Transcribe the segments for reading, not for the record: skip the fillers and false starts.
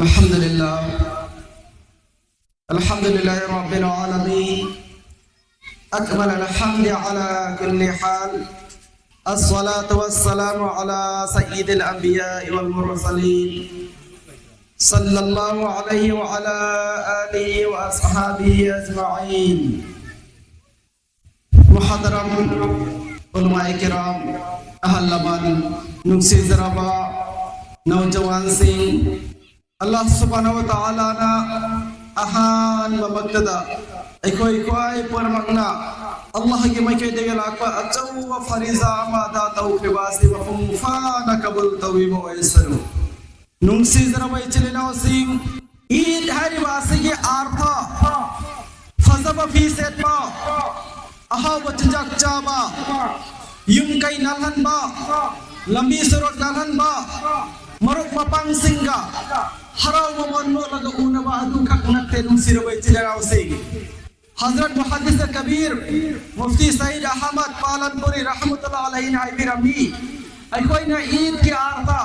Alhamdulillah, Alhamdulillah Rabbil Alamin. Akmal alhamdi ala kulli hal. As-salatu was-salamu ala sayyidil anbiya wal mursalin. Sallallahu alaihi wa ala alihi wa ashabihi ajma'in. Muhadaram ulama kiram, ahal laban, nungsi zaraba, naujawan sing. Allah subhanahu wa ta'ala na ahan mabagdada ikoi pun magna Allah ki mai ke dege lakwa achaw wa fariza amada tau ke wasi wa fa na kabul tawi mo isaru nungsi zara bai chile na sing id hari wasi ki artha fazaba fi setma aha wachjak chama yung kai nalhan ba lambi surot nalhan ba maruk mapang singga harau mamon mo laga una ba adu kak natte nung sirabai chilaraw sing Hazrat Muhaddis Kabir Mufti Said Ahmad Palanpuri rahmatullah alaihi na ibirami ay koy na Eid ki arta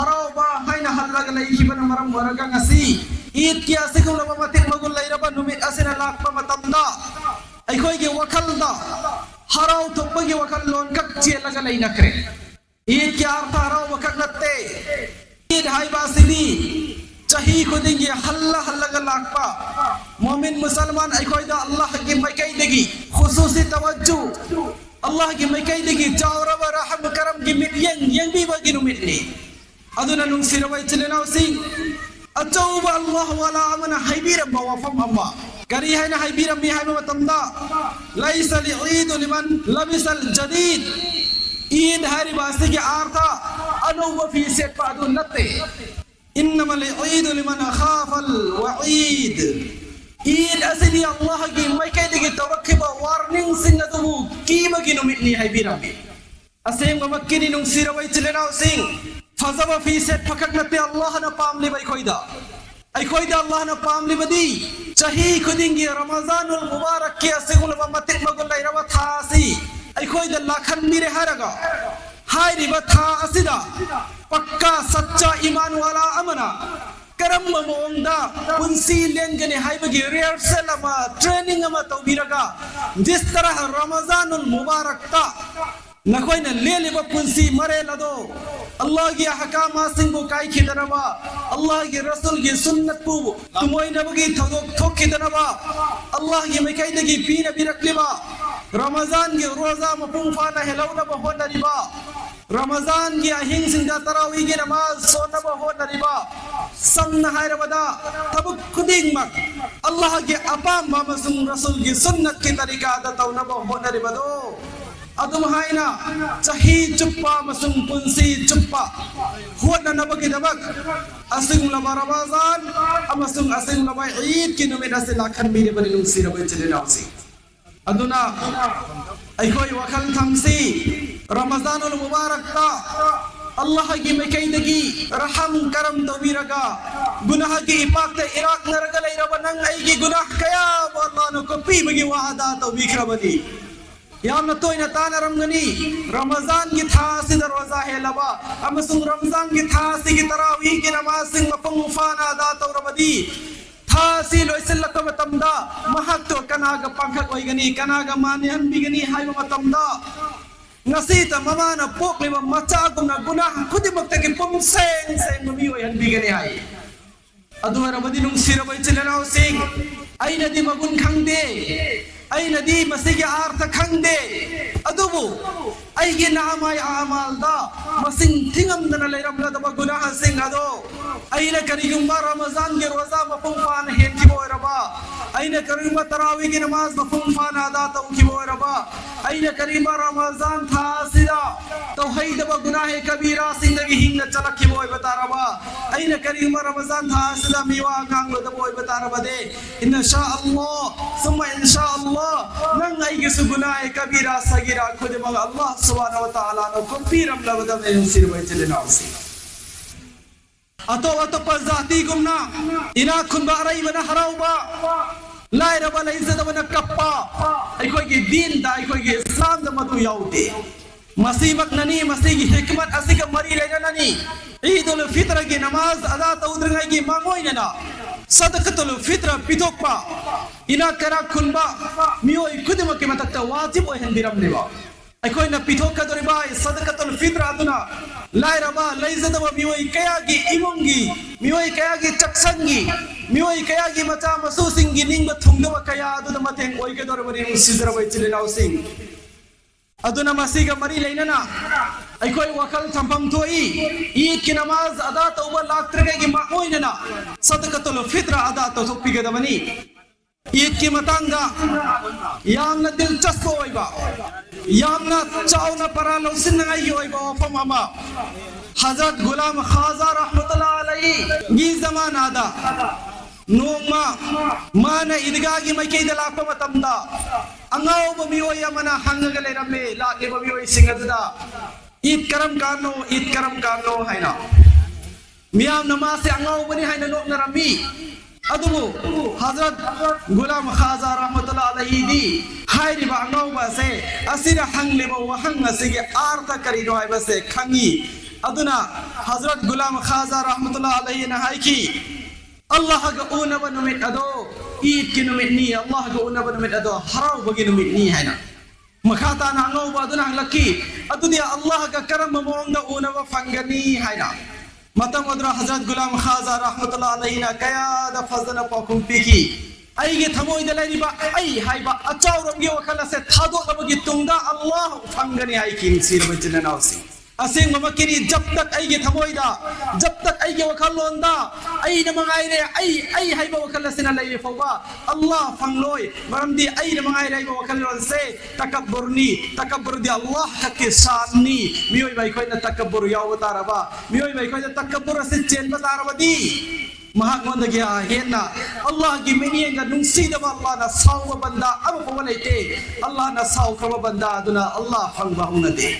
harau ba hay na halag lay kiban maram waraga ngasi Eid ki asigum na mamatik magul lay raba numit asina lak pa matamda ay koy gi wakal da harau topagi wakal lon kak chia laga lay nakre Eid ki arta harau wakak natte Eid hay basini Chahi kudingi halla halla galakpa Mu'min Musalman ay koida Allah ki may kay digi khususi tawajjuh Allah ki may kay digi jawra wa raham karam ki yang biba ginumit ni aduna nung siraway chilinaw sing achaw Allah wala amana haybira bawafam amma kari hay na haybira mi hay matamda laysa li'id liman labisal jadid Eid hari basi ki artha anu wa fi set pa adun natte إنما العيد لمن أخاف الوعيد إيد أسدي الله كي ما كيدك تركب warning سنتو كي ما كي نمتني هاي بيرامي أسيم ما كني نمسير ويتلنا وسين فزما في سات فكك نتي الله نبام لي باي كويدا أي كويدا الله نبام لي بدي شهي كدينجي رمضان المبارك كي أسيقول ما متك ما قول لي ربط هاسي أي كويدا لكن ميري هرجا هاي ربط هاسيدا पक्का सच्चा ईमान वाला अमना करम मोंगदा पुंसी लेंगने हाइबगी रिहर्सल अमा ट्रेनिंग अमा तौबीरगा जिस तरह रमजानुल मुबारक ता नखोय न लेले ब पुंसी मरे लदो अल्लाह की अहकाम सिंगो काई खिदनबा अल्लाह की रसूल की सुन्नत पु तुमोय नबगी थोक खिदनबा अल्लाह की मकाई दगी पीन बिरकलिबा रमजान की रोजा मपुंफाना हेलौना बहोना Riba Ramadan ki ahing singa tarawih ki namaz sona baho nariba samna hairabada tabuk kuding mak Allah ki apam mamasung rasul ki sunnat ki tarika ada tau na baho nariba do adum haina chahi chuppa masung punsi chuppa huwa na nabaki dabak asing lama Ramadan amasung asing lama Eid ki numit asilakhan mire bani nung sirabai chilinaw aduna ay koy wakal thamsi Ramazanul Mubarak ta Allah ki mekay dagi raham karam tawiraga gunah ki ipak te Iraq naragalay rabanang ay ki gunah kaya Allah no kopi bagi wahada tawikrabani yam na toy na tanaram gani Ramazan ki thasi darwaza hai laba amasung Ramazan ki thasi ki tarawih ki namaz sing mapangufana da tawrabadi Thasi loisil lakka matamda mahak to kanaga pangkhak oigani kanaga manihan bigani hai matamda ngasita mamana pokli macha gumna gunah khudimok taki pum seng mami oyan bigani hai adu rabadi nung sirabai chilanaw sing aina di magun khangde aina di masigi artha khangde adubu aigi naamai amal da masing thingam dana leiram la da gunah sing ado aina karigumba Ramazan ki roza mapumfan hen ki boiraba aina karigumba tarawih ki namaz mapumfan ada tau ki boiraba aina karigumba Ramazan thasida tauhid ba gunah kabira zindagi hingna chalak ki boy bataraba aina karigumba Ramazan thasida miwa gang lo da boy bataraba de insha Allah summa insha Allah nang ai ki sugunah kabira sagira khud ma Allah subhanahu wa ta'ala no kompiram la bada me sir bai chile nausi atau pazati gumna ina kun ba rai bana harau ba lai ra bala izzat bana kappa ai koi ki din da ai koi ki islam da madu yauti masimak nani masigi hikmat asika mari le nani Eid ul Fitr की नमाज अदा तौद्रंगाई की मांगोइना सदकतुल फित्र पिथोकपा इना करा खुनबा मियोई खुदिमक की मतकता वाजिब ओहनबिरमनेबा अखोइना पिथोकदोरिबा सदकतुल फित्र अदुना लाइरबा लैजदबा मियोई कयागी इमुंगी मियोई कयागी चक्संगी मियोई कयागी मचा मसूसिंगी निंगबा थुंगदबा कया अदुना मतेंग ओइगदोरबनि सिजरबा चिलिनाउसिंग अदुना मसीगा मरी लेना अखोई वखल थंफम थोई ईद की नमाज अदा तौबा लाक्त्रगे की माओइना सदकतुल फित्र अदा तौपिगदबनी ईद की मतंगा यामना दिलचस्प ओइबा यामना चावना परा लौसिनंगाई ओइबा वफम अमा हजरत गुलाम खाजा रहमतुल्लाह अलैहि गी जमानादा नोमा माना ईदगाह की मैकेदा लाखो मतमदा अंगाव मियोय अमना हंगगा लेरमे लाकेबा मियोय सिंगददा ईद करम कानो हाइना मियाम नमाज से अंगाव बनी हाइना नोकनरमी अदुबु हजरत गुलाम खाजा रहमतुल्लाह अलैहि दी हाइरिबा अंगाव बसे असिरा हंगलेबा वहंग असिगे आर्थ करिनो हाइबा से खंगी अदुना हजरत गुलाम खाजा रहमतुल्लाह अलैहि ने हाइकी अल्लाह का उनब नुमित अदो ईद की नुमित नी अल्लाह का उनब नुमित अदो हराव बगी नुमित नी है ना मखाता नांगो बादुना लकी अदुनिया अल्लाह का करम मोंगा उनब फंगनी है ना मतम अदरा हजरत गुलाम खाजा रहमतुल्लाह अलैहि ना कया द फजन पकुम पीकी अइगे थमोई दलैरिबा अइ हाइबा अचाउरमगे वखला से थादो लबगी तुंगा अल्लाह फंगनी है की सिर बचने नाउसी असिंग ममकिनी जब तक अइगे थमोइदा जब तक अइगे वखलोंदा अइ नमंगाइरे अइ हाइबा वखल सिना लैरे फौबा अल्लाह फंगलोय मरमदी अइ नमंगाइरे हाइबा वखलोन से तकब्बुर दी अल्लाह के शाननी मियोय बाई खोइना तकब्बुर याव तारबा मियोय बाई खोइना तकब्बुर से चेन बतारबदी महागोंद गया हेना अल्लाह की मेनियंगा नुंसीदबा अल्लाह ना साव बंदा अब पवलेते अल्लाह ना साव खब बंदा दुना अल्लाह फंगबा उनदे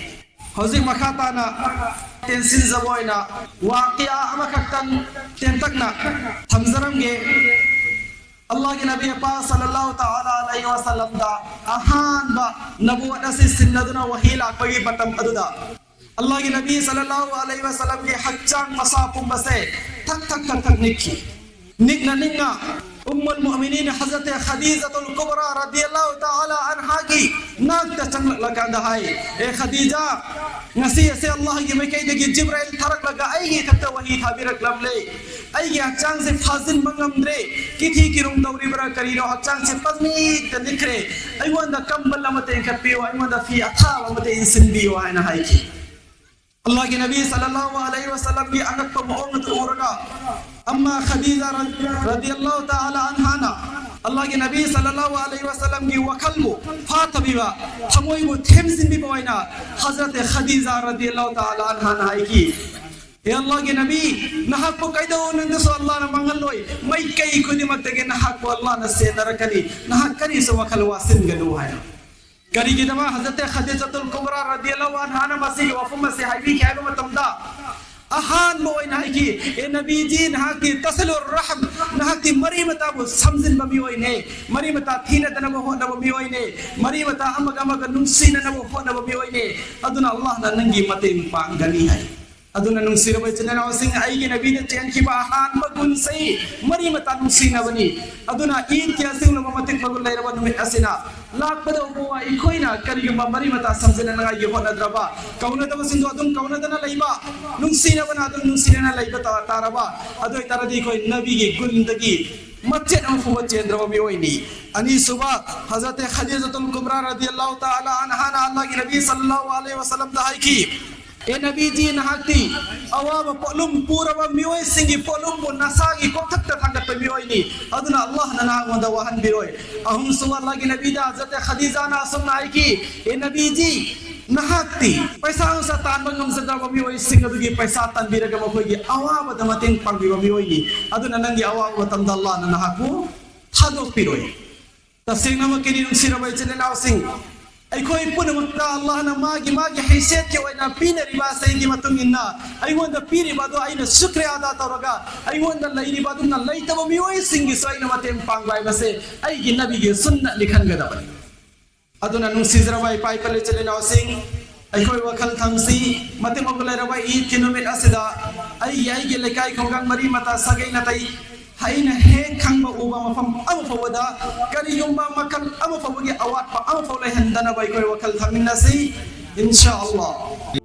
हौजिक मखाताना टेंसिल जबोइना वाकिया अमखतन टेंतकना थमजरमगे अल्लाह के नबी पाक सल्लल्लाहु तआला अलैहि वसल्लम दा अहान बा नबुवत से सिन्नदना वहीला पगी बतम अदुदा अल्लाह के नबी सल्लल्लाहु अलैहि वसल्लम के हच्चांग मसापुम बसे थक निकना उम्मुल मुमिनीन हजरत खदीजतुल कुबरा रदियल्लाहु ताला अन्हा की नाक तचंग लगा दहाई ए खदीजा नसी से अल्लाह की मैं कह देगी जिब्राइल थरक लगा आएगी तब वही थाबिरक लमले आएगी हचांग से फाजिल मंगमद्रे किथी की रुम दौरी बरा करी रो हचांग से पजमी तनिकरे अयवन द कंबल लमते कपियो अयवन द फी अथा लमते इंसन बियो आना हाई की अल्लाह के नबी सल्लल्लाहु अलैहि वसल्लम की अंगत पर मोहम्मद उरगा अम्मा खदीजा रदियल्लाहु ताला अन्हा अल्लाह के नबी सल्लल्लाहु अलैहि वसल्लम की वकलमु फातबिवा थमोइबु थेमसिन भी बोइना हजरत खदीजा रदियल्लाहु ताला अन्हा नाई की ए अल्लाह के नबी नहक को कैदो नंद सो अल्लाह न मंगलोय मै कई खुदी मत के नहक को अल्लाह न से नरकनी नहक करी सो वकल वासिन गनु है करी की दमा हजरत खदीजतुल कुबरा रदियल्लाहु अन्हा न मसी वफम से हाइबी खाइबो मतमदा अहान लोय नाकी ए नबी जी नाकी तसलुर रहम नाकी मरीमता बु समजिन बमी होय ने मरीमता थीना दनबो हो नबो मी होय ने मरीमता अमग नुंसीना नबो हो नबो मी होय ने अदुना अल्लाह ना नंगी मते पांगनी है अदुना नुंसीर बचना सिंह आई के नबी ने चैन की बाहान मगुन सही मरीमता नुंसीना बनी अदुना ईद के सिंह नो मते मगुन लेरबा नुमे असिना लाख बदो बोवा इखोइना करी मरीमता समजना नगा ये हो नद्रबा कौना दब सिंह अदुन कौना दना लइबा नुंसीना बना अदुन नुंसीना लइबा तारबा अदोय तारदी कोई नबी की गुंदगी मस्जिद अमफु चेंद्र में होइनी अनी सुबह हजरत खदीजतुल कुबरा रदियल्लाहु ताला अन्हा अल्लाह के नबी सल्लल्लाहु अलैहि वसल्लम दहाई की ए नबी जी नहाती अवाब पोलुम पूरब मियोय सिंगी पोलुम बो नसागी को थक थंगत मियोयनी अदुना अल्लाह नना वंदा वहन बिरोय अहुम सुवा अल्लाह के नबी दा हजरत खदीजा ना सुनाई की ए नबी जी नहाती पैसा उसा तान बंगम सदा मियोय सिंग दुगी पैसा तान बिरग मखोगी अवाब दमतें पंग मियोयनी अदुना नंगी अवाब वतम द अल्लाह नना को थादो पिरोय तसिंग नम के नि सिरबय चले नाव सिंग अखोई पुनमक्ता अल्लाह न मागी हैसियत के वैना पीनरिबा सैगी मतुंगिना अइवंद पीरिबादो आइना शुक्र अदा तौरगा अइवंद लैरिबादो न लैतब मियोय सिंगी सैना मतें पांगबाय बसे अइगी नबी के सुन्नत लिखन गदबनी अदुना नुसिजरबाई पाई पले चले नाव सिंग अखोई वखल थंगसी मते मगले रबाई ईद के नुमित असिदा ai lekai khongang mari mata sagai na tai haina he khangba uba mafam am fawada kari yumba makal am fawagi awat pa am fawlai handana bai koi wakal thamin nasi insya Allah.